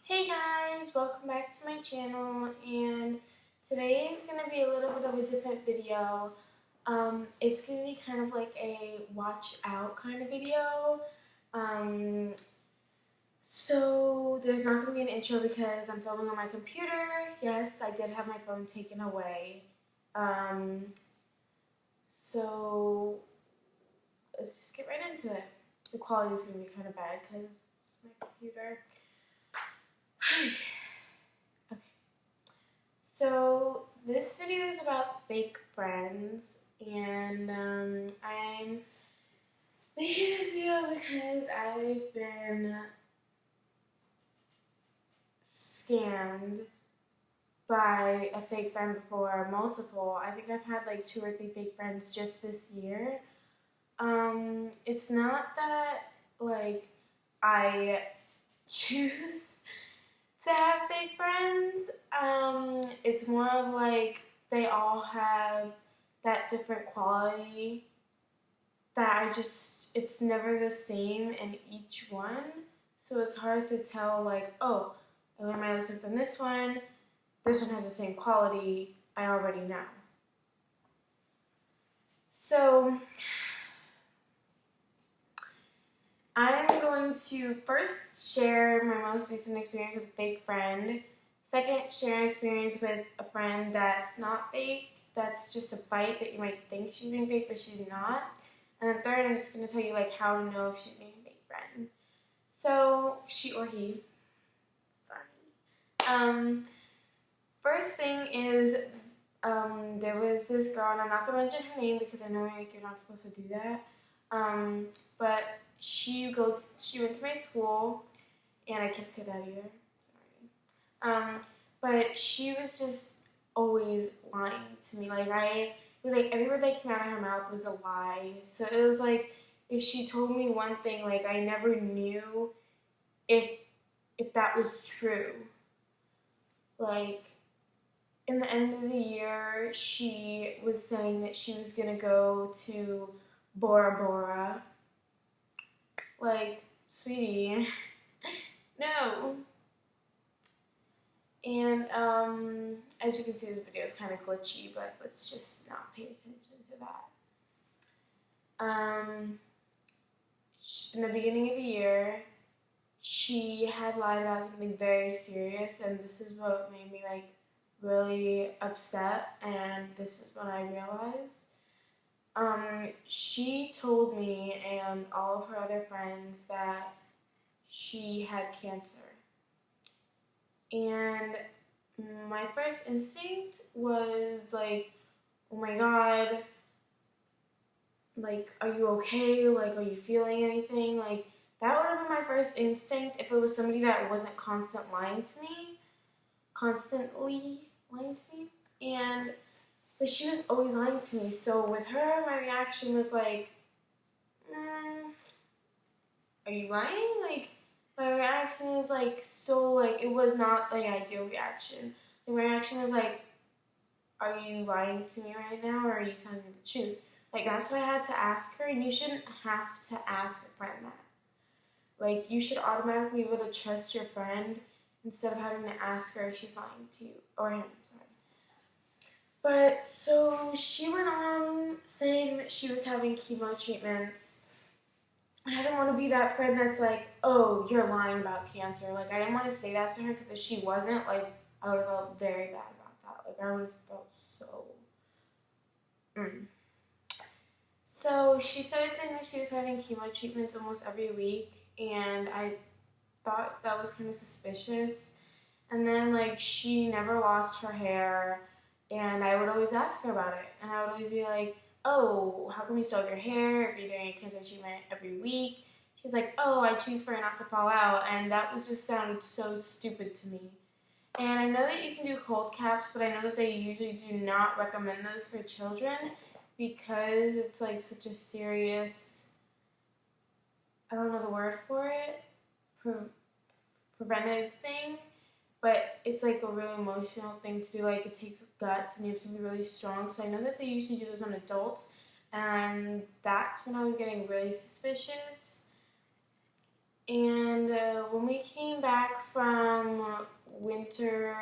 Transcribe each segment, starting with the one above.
Hey guys, welcome back to my channel, and today is going to be a little bit of a different video. It's going to be kind of like a watch out kind of video. So there's not going to be an intro because I'm filming on my computer. Yes, I did have my phone taken away. So let's just get right into it. The quality is going to be kind of bad because it's my computer. Okay, so this video is about fake friends, and I'm making this video because I've been scammed by a fake friend before, multiple. I think I've had like 2 or 3 fake friends just this year. It's not that like I choose to have fake friends. It's more of like they all have that different quality that it's never the same in each one. So it's hard to tell like, oh, I learned my lesson from this one has the same quality, I already know. So I'm going to first share my most recent experience with a fake friend. Second, share an experience with a friend that's not fake, that's just a fight that you might think she's being fake, but she's not. And then third, I'm just going to tell you like how to know if she's being a fake friend. So, she or he. Sorry. First thing is, there was this girl, and I'm not going to mention her name because I know like you're not supposed to do that. But she went to my school, and I can't say that either. Sorry. But she was just always lying to me. It was like every word that came out of her mouth was a lie. So it was like if she told me one thing, like I never knew if that was true. Like in the end of the year, she was saying that she was gonna go to Bora Bora. Like, sweetie, no. And as you can see, this video is kind of glitchy, but let's just not pay attention to that. In the beginning of the year, she had lied about something very serious, and this is what made me like really upset, and this is what I realized. She told me and all of her other friends that she had cancer. And my first instinct was like, oh my god, like, are you okay? Like, are you feeling anything? Like, that would have been my first instinct if it was somebody that wasn't constantly lying to me. But she was always lying to me. So with her, my reaction was like, are you lying? Like, my reaction was like, so like, it was not the ideal reaction. My reaction was like, are you lying to me right now, or are you telling me the truth? Like, that's what I had to ask her, and you shouldn't have to ask a friend that. Like, you should automatically be able to trust your friend instead of having to ask her if she's lying to you, or him, sorry. But, so, she went on saying that she was having chemo treatments. And I didn't want to be that friend that's like, oh, you're lying about cancer. Like, I didn't want to say that to her because if she wasn't, like, I would have felt very bad about that. Like, I would have felt so... So, she started saying that she was having chemo treatments almost every week, and I thought that was kind of suspicious. And then, like, she never lost her hair, and I would always ask her about it. And I would always be like, oh, how come you still have your hair if you're doing a cancer treatment every week? She's like, oh, I choose for it not to fall out. And that was just sounded so stupid to me. And I know that you can do cold caps, but I know that they usually do not recommend those for children because it's like such a serious, I don't know the word for it, preventive thing. But it's like a really emotional thing to do. Like, it takes guts and you have to be really strong. So I know that they usually do those on adults. And that's when I was getting really suspicious. And when we came back from winter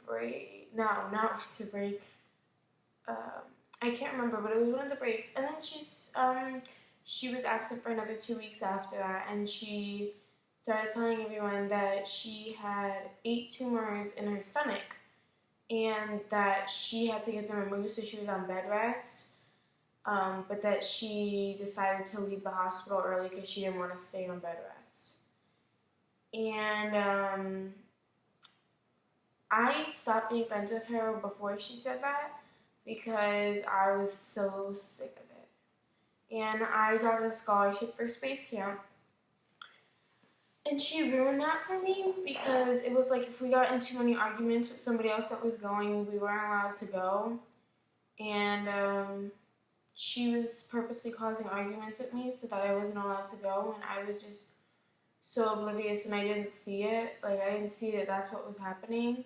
break. No, not winter break. I can't remember, but it was one of the breaks. And then she was absent for another 2 weeks after that, and she started telling everyone that she had 8 tumors in her stomach, and that she had to get them removed, so she was on bed rest. But that she decided to leave the hospital early because she didn't want to stay on bed rest. And I stopped being friends with her before she said that because I was so sick of it. And I got a scholarship for space camp. And she ruined that for me because it was like if we got into many arguments with somebody else that was going, we weren't allowed to go. And she was purposely causing arguments with me so that I wasn't allowed to go, and I was just so oblivious and I didn't see it. Like, I didn't see that that's what was happening.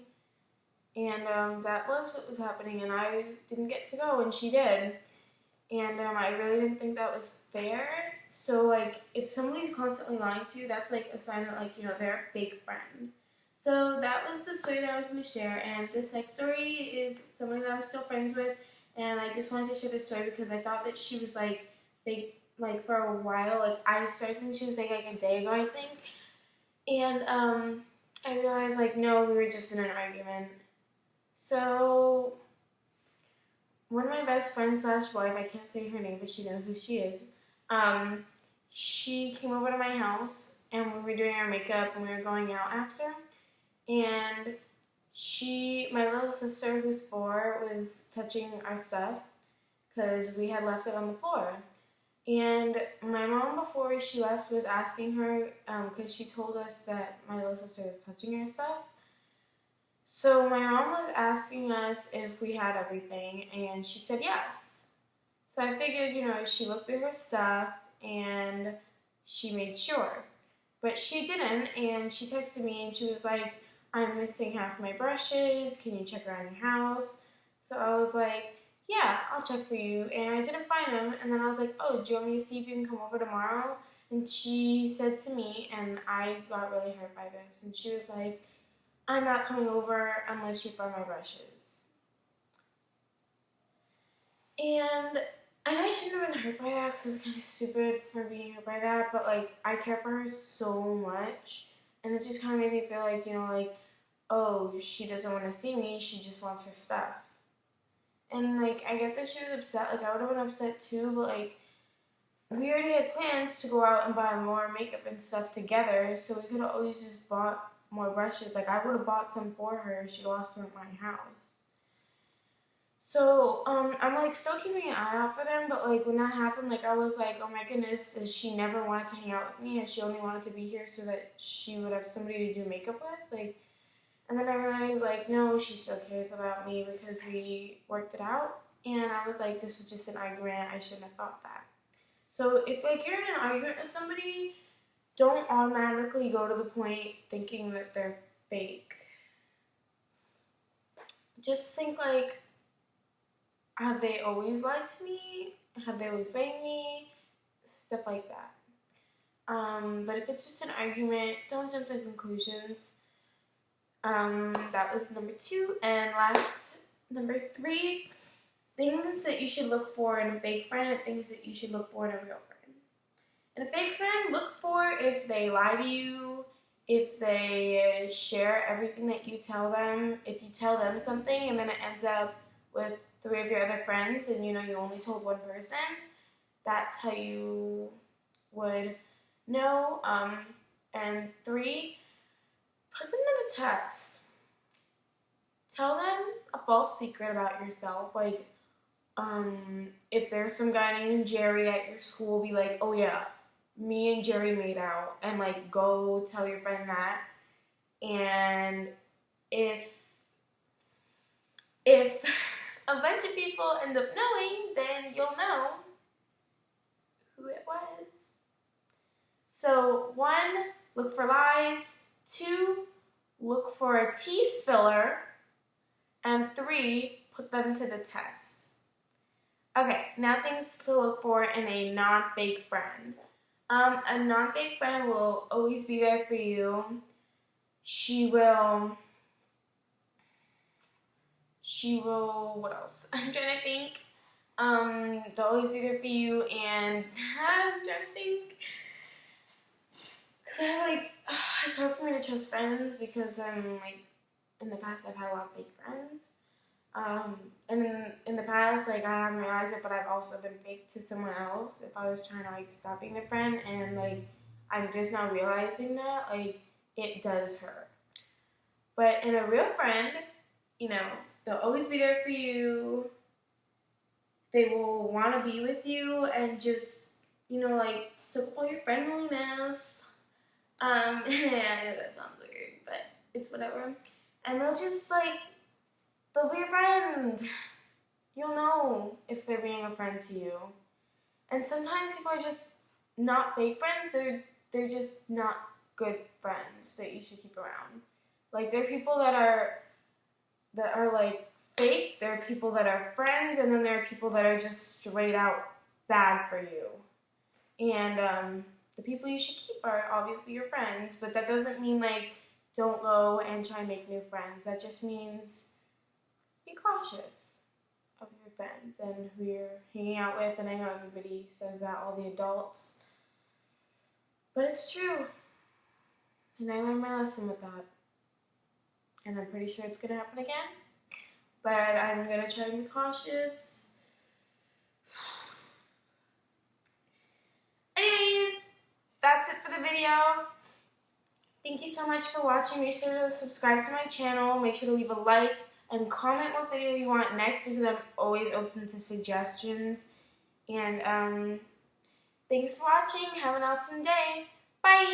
And that was what was happening, and I didn't get to go, and she did. And I really didn't think that was fair. So, like, if somebody's constantly lying to you, that's, like, a sign that, like, you know, they're a fake friend. So that was the story that I was going to share, and this next story is somebody that I'm still friends with. And I just wanted to share this story because I thought that she was, like, fake, like, for a while. Like, I started thinking she was fake, like, a day ago, I think. And, I realized, like, no, we were just in an argument. So, one of my best friends / wife, I can't say her name, but she knows who she is, she came over to my house, and we were doing our makeup, and we were going out after. And my little sister, who's 4, was touching our stuff because we had left it on the floor. And my mom, before she left, was asking her because she told us that my little sister was touching her stuff. So my mom was asking us if we had everything, and she said yes. So I figured, you know, she looked through her stuff and she made sure. But she didn't, and she texted me and she was like, I'm missing half my brushes, can you check around your house? So I was like, yeah, I'll check for you. And I didn't find them, and then I was like, oh, do you want me to see if you can come over tomorrow? And she said to me, and I got really hurt by this, and she was like, I'm not coming over unless you find my brushes. And I know I shouldn't have been hurt by that because I was kind of stupid for being hurt by that, but, like, I care for her so much, and it just kind of made me feel like, you know, like, oh, she doesn't want to see me, she just wants her stuff. And, like, I get that she was upset, like, I would have been upset too, but, like, we already had plans to go out and buy more makeup and stuff together, so we could have always just bought more brushes. Like, I would have bought some for her if she lost them at my house. So, I'm, like, still keeping an eye out for them, but, like, when that happened, like, I was like, oh my goodness, she never wanted to hang out with me, and she only wanted to be here so that she would have somebody to do makeup with, like, and then I realized, like, no, she still cares about me because we worked it out, and I was like, this was just an argument, I shouldn't have thought that. So, if, like, you're in an argument with somebody, don't automatically go to the point thinking that they're fake. Just think, like, have they always lied to me? Have they always blamed me? Stuff like that. But if it's just an argument, don't jump to conclusions. That was number 2. And last, number 3, things that you should look for in a fake friend and things that you should look for in a real friend. In a fake friend, look for if they lie to you, if they share everything that you tell them, if you tell them something and then it ends up with 3 of your other friends and you know you only told one person, that's how you would know. And 3, put them to the test. Tell them a false secret about yourself. Like, if there's some guy named Jerry at your school, be like, oh yeah, me and Jerry made out. And, like, go tell your friend that. And if a bunch of people end up knowing, then you'll know who it was. So, 1, look for lies. 2, look for a tea spiller. And 3, put them to the test. Okay, now things to look for in a non-fake friend. A non-fake friend will always be there for you. She will she will, what else? I'm trying to think. They'll always be there for you, and I'm trying to think. Because it's hard for me to trust friends because in the past I've had a lot of fake friends. And in the past, I haven't realized it, but I've also been fake to someone else if I was trying to, stop being their friend, and, I'm just now realizing that, it does hurt. But in a real friend, they'll always be there for you. They will want to be with you and just, soak up all your friendliness. I know that sounds weird, but it's whatever. And they'll just, they'll be a friend. You'll know if they're being a friend to you. And sometimes people are just not fake friends. They're just not good friends that you should keep around. There are people that are fake. There are people that are friends, and then there are people that are just straight out bad for you. And the people you should keep are obviously your friends, but that doesn't mean don't go and try and make new friends. That just means be cautious of your friends and who you're hanging out with. And I know everybody says that, all the adults, but it's true. And I learned my lesson with that. And I'm pretty sure it's going to happen again. But I'm going to try to be cautious. Anyways, that's it for the video. Thank you so much for watching. Make sure to subscribe to my channel. Make sure to leave a like and comment what video you want next because I'm always open to suggestions. And thanks for watching. Have an awesome day. Bye.